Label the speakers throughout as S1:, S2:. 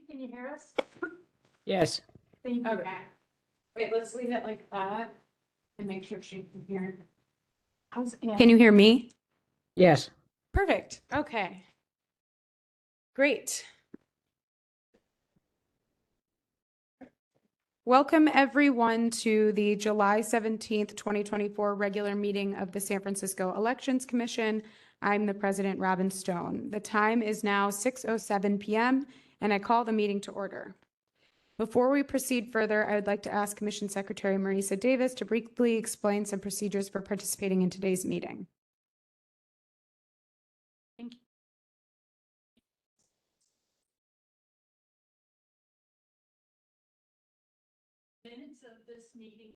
S1: Can you hear us?
S2: Yes.
S1: Thank you. Okay. Wait, let's leave it like that and make sure she can hear. Can you hear me?
S2: Yes.
S1: Perfect. Okay. Great. Welcome everyone to the July 17th, 2024 regular meeting of the San Francisco Elections Commission. I'm the President, Robin Stone. The time is now 6:07 p.m. and I call the meeting to order. Before we proceed further, I would like to ask Commission Secretary Marisa Davis to briefly explain some procedures for participating in today's meeting. Thank you.
S3: Minutes of this meeting.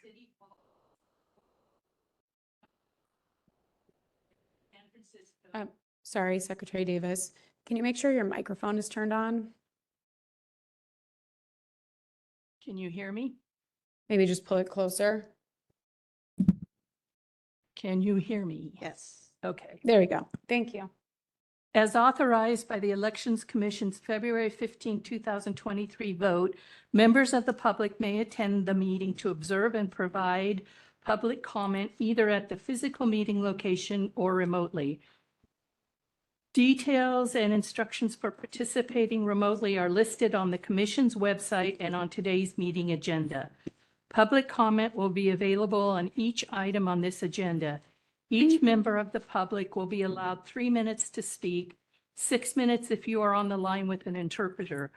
S3: City Hall, San Francisco.
S1: Sorry, Secretary Davis. Can you make sure your microphone is turned on?
S3: Can you hear me?
S1: Maybe just pull it closer.
S3: Can you hear me?
S1: Yes.
S3: Okay.
S1: There we go. Thank you.
S3: As authorized by the Elections Commission's February 15, 2023 vote, members of the public may attend the meeting to observe and provide public comment either at the physical meeting location or remotely. Details and instructions for participating remotely are listed on the Commission's website and on today's meeting agenda. Public comment will be available on each item on this agenda. Each member of the public will be allowed 3 minutes to speak, 6 minutes if you are on the line with an interpreter.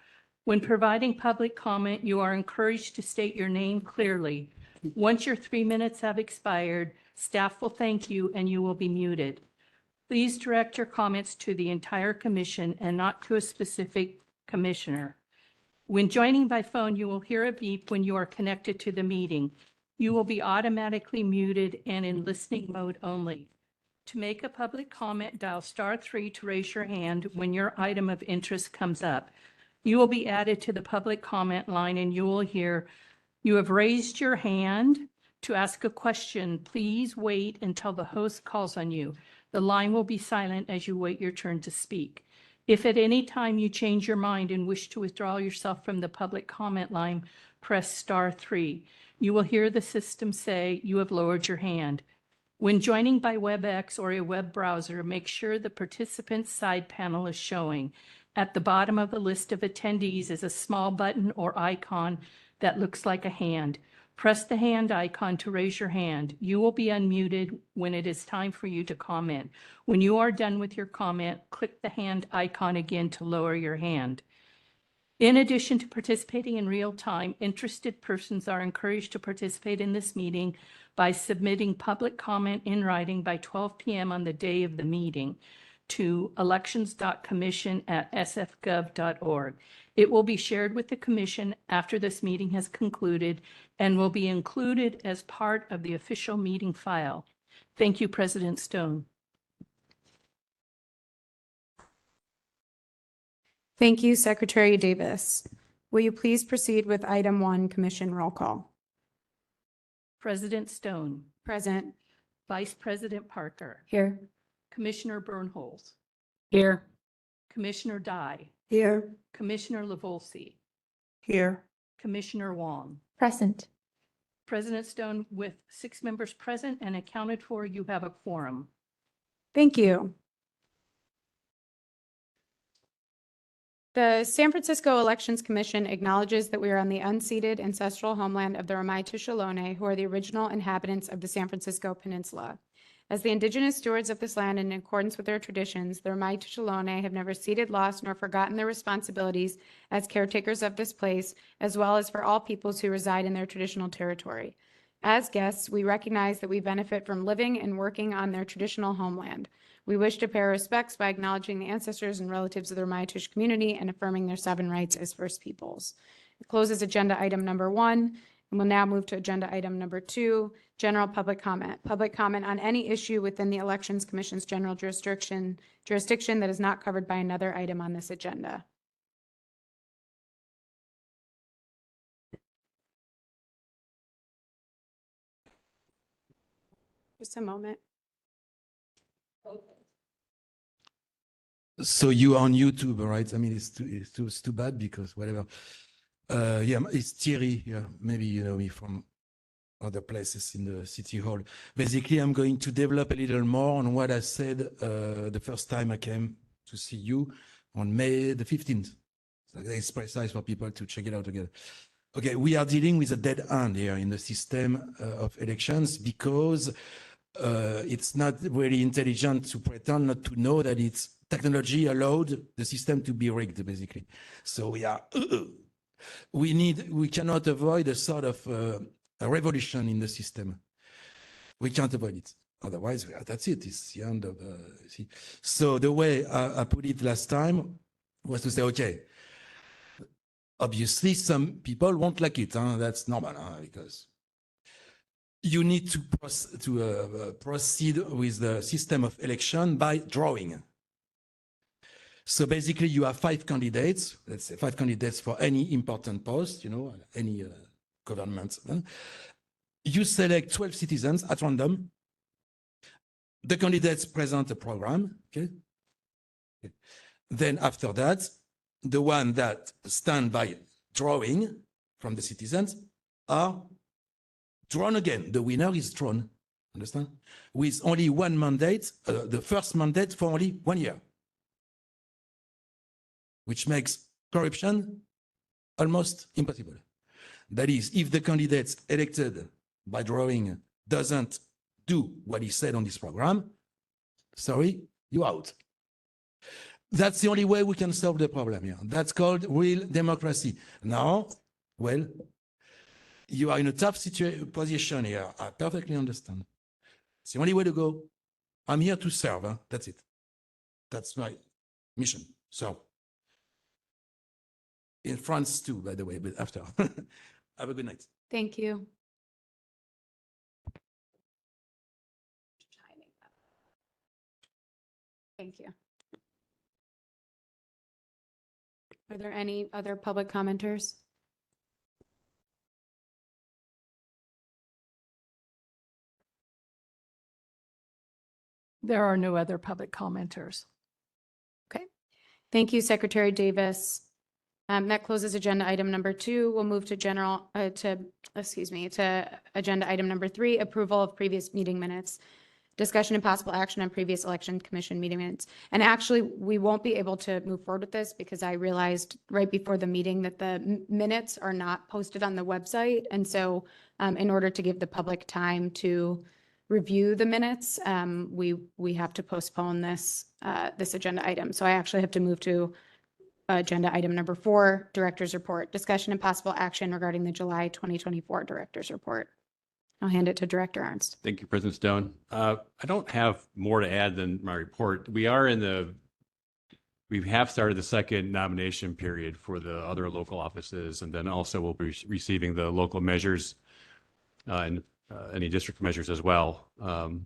S3: When providing public comment, you are encouraged to state your name clearly. Once your 3 minutes have expired, staff will thank you and you will be muted. Please direct your comments to the entire commission and not to a specific commissioner. When joining by phone, you will hear a beep when you are connected to the meeting. You will be automatically muted and in listening mode only. To make a public comment, dial *3 to raise your hand when your item of interest comes up. You will be added to the public comment line and you will hear, "You have raised your hand to ask a question. Please wait until the host calls on you." The line will be silent as you wait your turn to speak. If at any time you change your mind and wish to withdraw yourself from the public comment line, press *3. You will hear the system say you have lowered your hand. When joining by WebEx or a web browser, make sure the participant's side panel is showing. At the bottom of the list of attendees is a small button or icon that looks like a hand. Press the hand icon to raise your hand. You will be unmuted when it is time for you to comment. When you are done with your comment, click the hand icon again to lower your hand. In addition to participating in real time, interested persons are encouraged to participate in this meeting by submitting public comment in writing by 12 p.m. on the day of the meeting to elections.commission@sfgov.org. It will be shared with the commission after this meeting has concluded and will be included as part of the official meeting file. Thank you, President Stone.
S1: Thank you, Secretary Davis. Will you please proceed with item 1, commission roll call?
S3: President Stone,
S1: Present.
S3: Vice President Parker,
S1: Here.
S3: Commissioner Bernholz,
S2: Here.
S3: Commissioner Dye,
S1: Here.
S3: Commissioner Lavolsi,
S2: Here.
S3: Commissioner Wong.
S4: Present.
S3: President Stone, with 6 members present and accounted for, you have a quorum.
S1: Thank you. The San Francisco Elections Commission acknowledges that we are on the unceded ancestral homeland of the Ramaytush Ohlone, who are the original inhabitants of the San Francisco Peninsula. As the indigenous stewards of this land and in accordance with their traditions, the Ramaytush Ohlone have never ceded, lost, nor forgotten their responsibilities as caretakers of this place, as well as for all peoples who reside in their traditional territory. As guests, we recognize that we benefit from living and working on their traditional homeland. We wish to pay our respects by acknowledging the ancestors and relatives of the Ramaytush community and affirming their sovereign rights as First Peoples. It closes agenda item number 1, and we'll now move to agenda item number 2, general public comment. Public comment on any issue within the Elections Commission's general jurisdiction that is not covered by another item on this agenda. Just a moment.
S4: So you on YouTube, right? I mean, it's too bad because whatever. Yeah, it's Thierry. Yeah, maybe you know me from other places in the city hall. Basically, I'm going to develop a little more on what I said the first time I came to see you on May the 15th. So it's precise for people to check it out together. Okay, we are dealing with a dead end here in the system of elections because it's not really intelligent to pretend not to know that it's technology allowed the system to be rigged, basically. So we cannot avoid a sort of a revolution in the system. We can't avoid it. Otherwise, that's it. It's the end of see. So the way I put it last time was to say, okay, obviously some people won't like it. That's normal because you need to proceed with the system of election by drawing. So basically you have 5 candidates, let's say 5 candidates for any important post, you know, any government. You select 12 citizens at random. The candidates present a program, okay? Then after that, the one that stand by drawing from the citizens are drawn again. The winner is drawn, understand? With only one mandate, the first mandate for only 1 year, which makes corruption almost impossible. That is, if the candidate elected by drawing doesn't do what he said on this program, sorry, you're out. That's the only way we can solve the problem here. That's called real democracy. Now, well, you are in a tough position here. I perfectly understand. It's the only way to go. I'm here to serve. That's it. That's my mission. So, in France too, by the way, but after. Have a good night.
S1: Thank you. Thank you. Are there any other public commenters?
S3: There are no other public commenters.
S1: Okay. Thank you, Secretary Davis. That closes agenda item number 2. We'll move to agenda item number 3, approval of previous meeting minutes. Discussion and possible action on previous election commission meeting minutes. And actually, we won't be able to move forward with this because I realized right before the meeting that the minutes are not posted on the website. And so in order to give the public time to review the minutes, we have to postpone this agenda item. So I actually have to move to agenda item number 4, Director's Report. Discussion and possible action regarding the July 2024 Director's Report. I'll hand it to Director Ernst.
S5: Thank you, President Stone. I don't have more to add than my report. We have started the second nomination period for the other local offices, and then also we'll be receiving the local measures and any district measures as well. So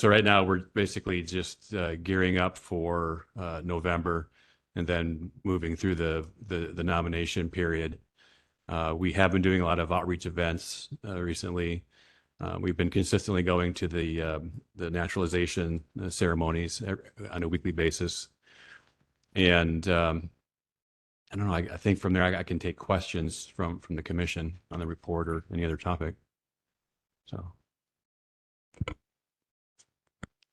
S5: right now we're basically just gearing up for November and then moving through the nomination period. We have been doing a lot of outreach events recently. We've been consistently going to the naturalization ceremonies on a weekly basis. And I don't know, I think from there I can take questions from the commission on the report or any other topic. So.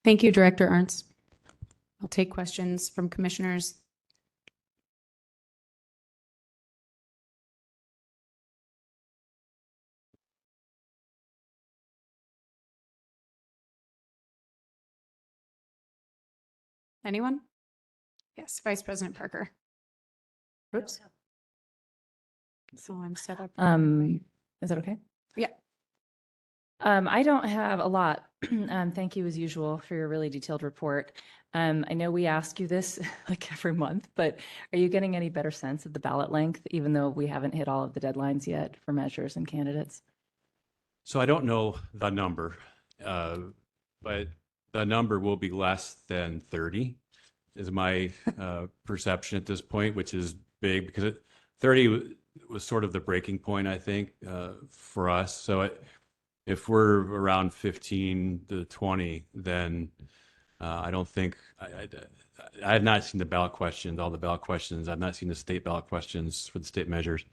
S1: Thank you, Director Ernst. I'll take questions from commissioners. Anyone? Yes, Vice President Parker. Oops. So I'm set up.
S6: Is that okay?
S1: Yeah.
S6: I don't have a lot. Thank you as usual for your really detailed report. I know we ask you this like every month, but are you getting any better sense of the ballot length, even though we haven't hit all of the deadlines yet for measures and candidates?
S5: So I don't know the number, but the number will be less than 30 is my perception at this point, which is big because 30 was sort of the breaking point, I think, for us. So if we're around 15 to 20, then I don't think, I have not seen the ballot questions, all the ballot questions. I've not seen the state ballot questions for the state measures.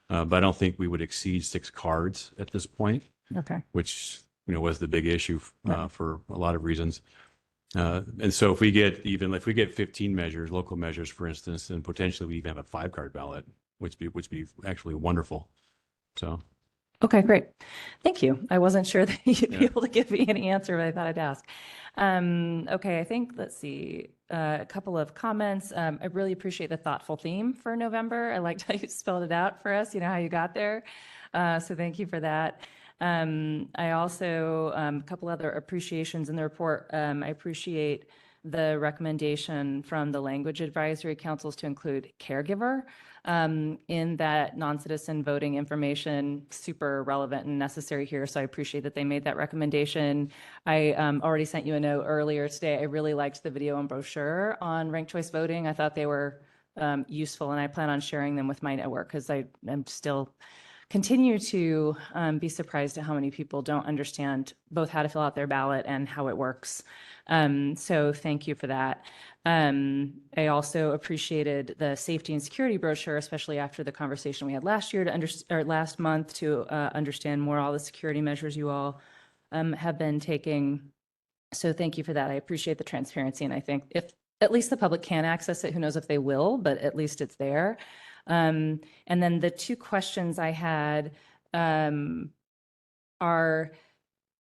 S5: But I don't think we would exceed 6 cards at this point,
S6: Okay.
S5: which, was the big issue
S6: Right.
S5: for a lot of reasons. And so if we get 15 measures, local measures, for instance, then potentially we even have a 5-card ballot, which be actually wonderful. So.
S6: Okay, great. Thank you. I wasn't sure that you'd be
S5: Yeah.
S6: able to give me any answer, but I thought I'd ask. Okay, I think, let's see, a couple of comments. I really appreciate the thoughtful theme for November. I liked how you spelled it out for us, how you got there. So thank you for that. I also, a couple other appreciations in the report. I appreciate the recommendation from the language advisory councils to include caregiver in that non-citizen voting information, super relevant and necessary here. So I appreciate that they made that recommendation. I already sent you a note earlier today. I really liked the video and brochure on ranked choice voting. I thought they were useful, and I plan on sharing them with my network because I am still continue to be surprised at how many people don't understand both how to fill out their ballot and how it works. So thank you for that. I also appreciated the safety and security brochure, especially after the conversation we had last year or last month to understand more all the security measures you all have been taking. So thank you for that. I appreciate the transparency, and I think if at least the public can access it, who knows if they will, but at least it's there. And then the 2 questions I had are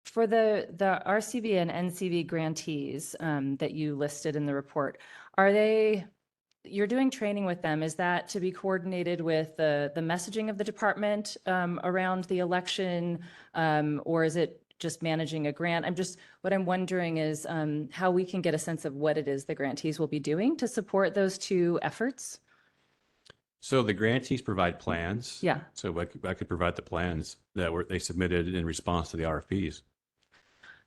S6: for the RCV and NCV grantees that you listed in the report. You're doing training with them. Is that to be coordinated with the messaging of the department around the election, or is it just managing a grant? What I'm wondering is how we can get a sense of what it is the grantees will be doing to support those 2 efforts.
S5: So the grantees provide plans.
S6: Yeah.
S5: So I could provide the plans that they submitted in response to the RFPs.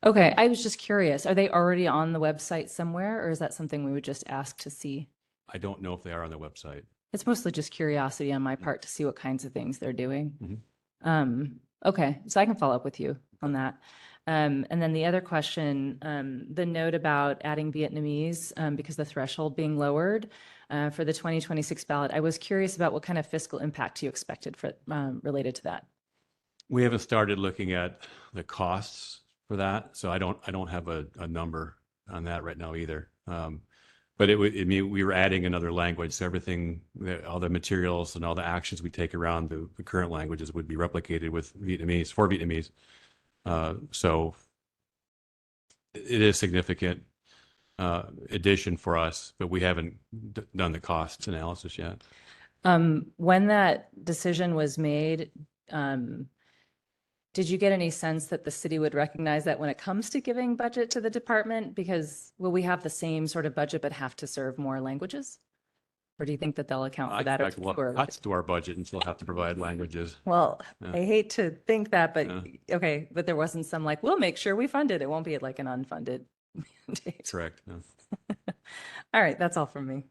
S6: Okay, I was just curious. Are they already on the website somewhere, or is that something we would just ask to see?
S5: I don't know if they are on the website.
S6: It's mostly just curiosity on my part to see what kinds of things they're doing.
S5: Mhm.
S6: Okay, so I can follow up with you on that. And then the other question, the note about adding Vietnamese because the threshold being lowered for the 2026 ballot. I was curious about what kind of fiscal impact you expected for related to that.
S5: We haven't started looking at the costs for that, so I don't have a number on that right now either. But it mean we were adding another language, so everything, all the materials and all the actions we take around the current languages would be replicated with Vietnamese for Vietnamese. So it is significant addition for us, but we haven't done the cost analysis yet.
S6: When that decision was made, did you get any sense that the city would recognize that when it comes to giving budget to the department? Because will we have the same sort of budget but have to serve more languages? Or do you think that they'll account
S5: I
S6: for that?
S5: expect a lot of cuts to our budget and still have to provide languages.
S6: Well,
S5: Yeah.
S6: I hate to think that, but
S5: Yeah.
S6: okay, but there wasn't some like, we'll make sure we fund it. It won't be like an unfunded mandate.
S5: Correct. Yeah.
S6: All right, that's all from me.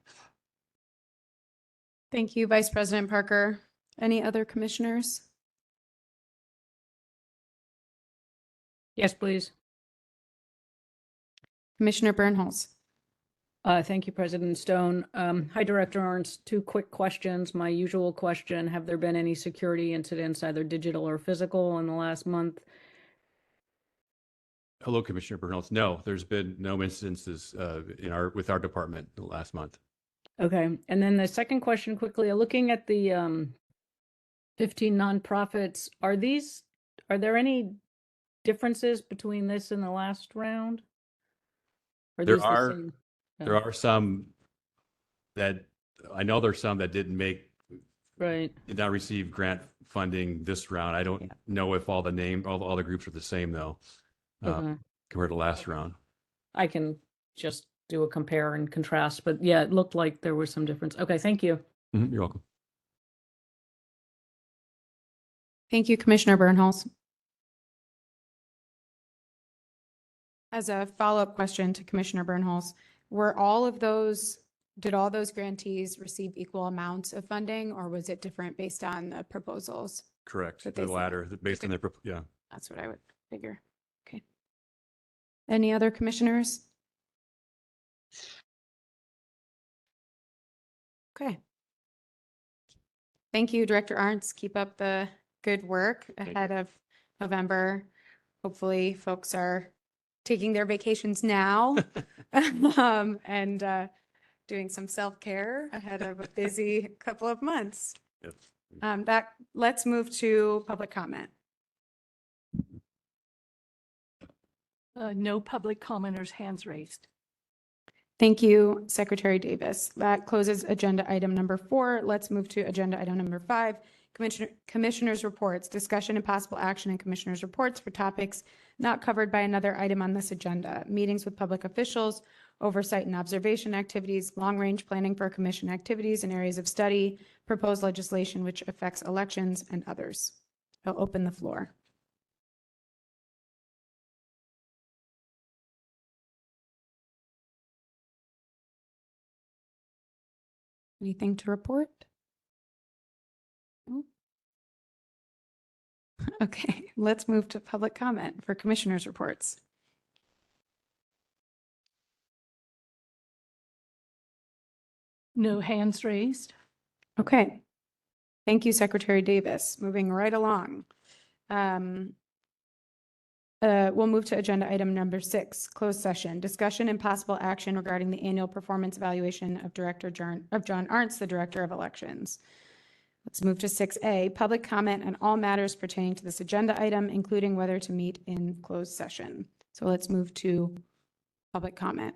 S1: Thank you, Vice President Parker. Any other commissioners?
S2: Yes, please.
S1: Commissioner Bernholz.
S2: Thank you, President Stone. Hi, Director Arns. 2 quick questions. My usual question, have there been any security incidents, either digital or physical, in the last month?
S5: Hello, Commissioner Bernholz. No, there's been no incidences with our department the last month.
S2: Okay, and then the second question quickly, looking at the 15 nonprofits, are there any differences between this and the last round? Are
S5: There
S2: these the
S5: are-
S2: same?
S5: There are some that, I know there's some that did not receive grant funding this round. I don't know if all the groups are the same though,
S2: Okay.
S5: compared to last round.
S2: I can just do a compare and contrast, but yeah, it looked like there was some difference. Okay, thank you.
S5: You're welcome.
S1: Thank you, Commissioner Bernholz. As a follow-up question to Commissioner Bernholz, did all those grantees receive equal amounts of funding, or was it different based on the proposals?
S5: Correct.
S1: That
S5: The
S1: they said.
S5: latter, based on
S1: Okay.
S5: yeah.
S1: That's what I would figure. Okay. Any other commissioners? Okay. Thank you, Director Arntz. Keep up the good work ahead of November. Hopefully folks are taking their vacations now and doing some self-care ahead of a busy couple of months.
S5: Yep.
S1: Let's move to public comment.
S3: No public commenters, hands raised.
S1: Thank you, Secretary Davis. That closes agenda item number 4. Let's move to agenda item number 5. Commissioners' reports, discussion and possible action in commissioners' reports for topics not covered by another item on this agenda. Meetings with public officials, oversight and observation activities, long-range planning for commission activities and areas of study, proposed legislation which affects elections, and others. I'll open the floor. Anything to report? No? Okay, let's move to public comment for commissioners' reports.
S3: No hands raised.
S1: Okay. Thank you, Secretary Davis. Moving right along. We'll move to agenda item number 6, closed session, discussion and possible action regarding the annual performance evaluation of John Arntz, the Director of Elections. Let's move to 6A, public comment on all matters pertaining to this agenda item, including whether to meet in closed session. So let's move to public comment.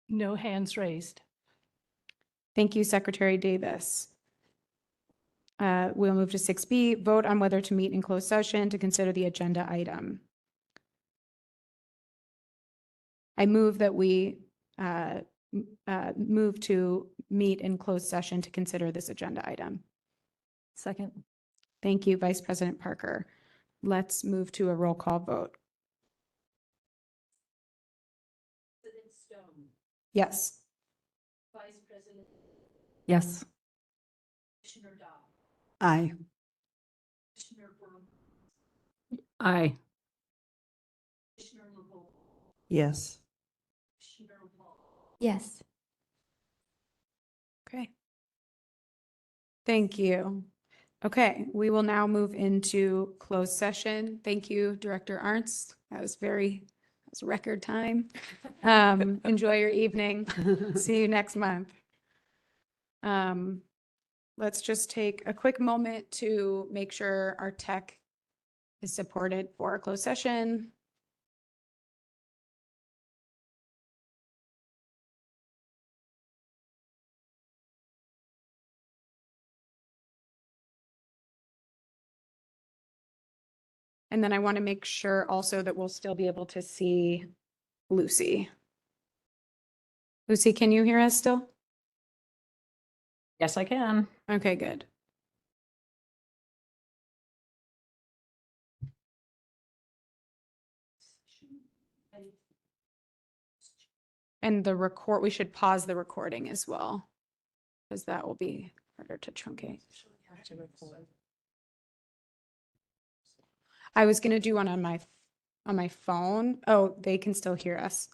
S3: No hands raised.
S1: Thank you, Secretary Davis. We'll move to 6B, vote on whether to meet in closed session to consider the agenda item. I move that we move to meet in closed session to consider this agenda item.
S6: Second.
S1: Thank you, Vice President Parker. Let's move to a roll call vote.
S3: President Stone.
S1: Yes.
S3: Vice President.
S6: Yes.
S3: Commissioner Dodd.
S7: Aye.
S3: Commissioner Brown.
S2: Aye.
S3: Commissioner LeBeau.
S7: Yes.
S3: Commissioner Hall.
S6: Yes.
S1: Okay. Thank you. Okay, we will now move into closed session. Thank you, Director Arntz. That was record time. Enjoy your evening. See you next month. Let's just take a quick moment to make sure our tech is supported for a closed session. And then I want to make sure also that we'll still be able to see Lucy. Lucy, can you hear us still?
S2: Yes, I can.
S1: Okay, good. And we should pause the recording as well, because that will be harder to truncate. I was going to do one on my phone. Oh, they can still hear us.